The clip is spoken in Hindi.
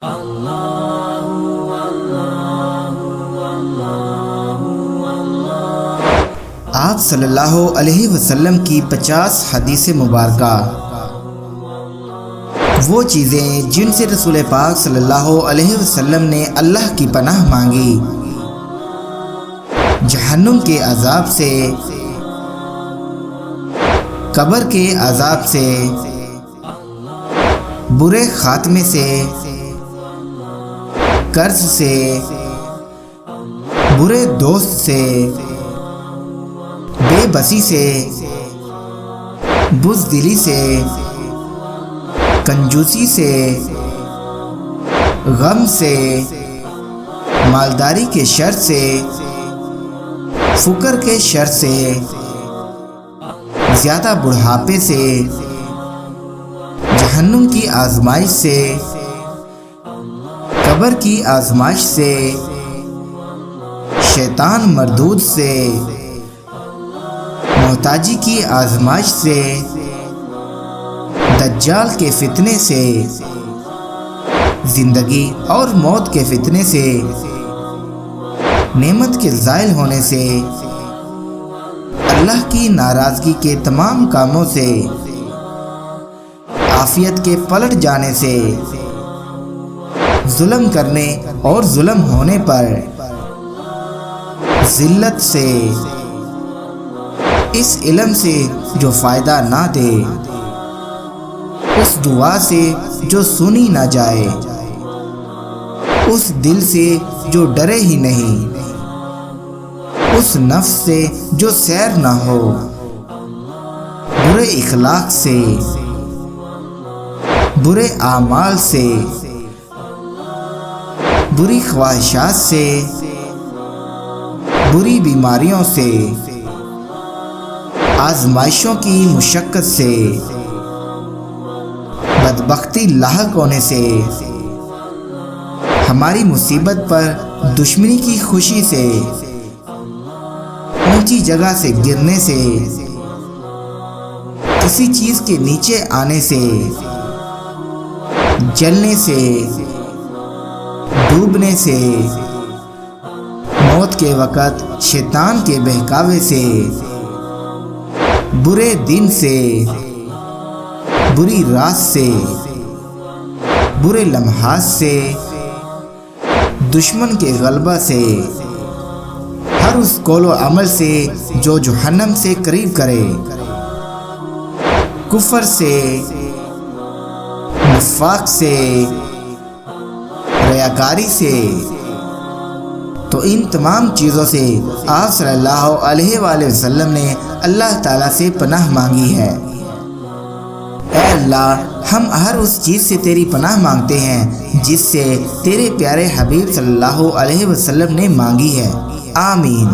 आप सल्लल्लाहु अलैहि वसल्लम की 50 हदीस मुबारका, वो चीज़ें जिनसे रसूल पाक सल्लल्लाहु अलैहि वसल्लम ने अल्लाह की पनाह मांगी। जहन्नुम के अजाब से, कब्र के अजाब से, बुरे खात्मे से, कर्ज से, बुरे दोस्त से, बेबसी से, बुज़दिली से, कंजूसी से, गम से, मालदारी के शर से, फुकर के शर से, ज़्यादा बुढ़ापे से, जहन्नुम की आजमाइश से, कब्र की आजमाइश से, शैतान मरदूद से, मोहताजी की आजमाइश से, दज्जाल के फितने से, जिंदगी और मौत के फितने से, नेमत के ज़ाइल होने से, अल्लाह की नाराज़गी के तमाम कामों से, आफियत के पलट जाने से, जुल्म करने और जुल्म होने पर, जिल्लत से, इस इल्म से जो फ़ायदा ना दे, उस दुआ से जो सुनी ना जाए, उस दिल से जो डरे ही नहीं, उस नफ्स से जो सैर ना हो, बुरे इखलाक से, बुरे आमाल से, बुरी ख्वाहिशात से, बुरी बीमारियों से, आजमाइशों की मुशक्कत से, बदबख्ती लाहक होने से, हमारी मुसीबत पर दुश्मनी की खुशी से, ऊंची जगह से गिरने से, किसी चीज़ के नीचे आने से, जलने से, डूबने से, मौत के वक़्त शैतान के बहकावे से, बुरे दिन से, बुरी रात से, बुरे लम्हात से, दुश्मन के गलबा से, हर उस कौलो अमल से जो जहन्नम से करीब करे, कुफर से, निफाक से, रियाकारी से। तो इन तमाम चीज़ों से आप सल्लल्लाहु अलैहि वसल्लम ने अल्लाह ताला से पनाह मांगी है। ऐ अल्लाह, हम हर उस चीज़ से तेरी पनाह मांगते हैं जिससे तेरे प्यारे हबीब सल्लल्लाहु अलैहि वसल्लम ने मांगी है। आमीन।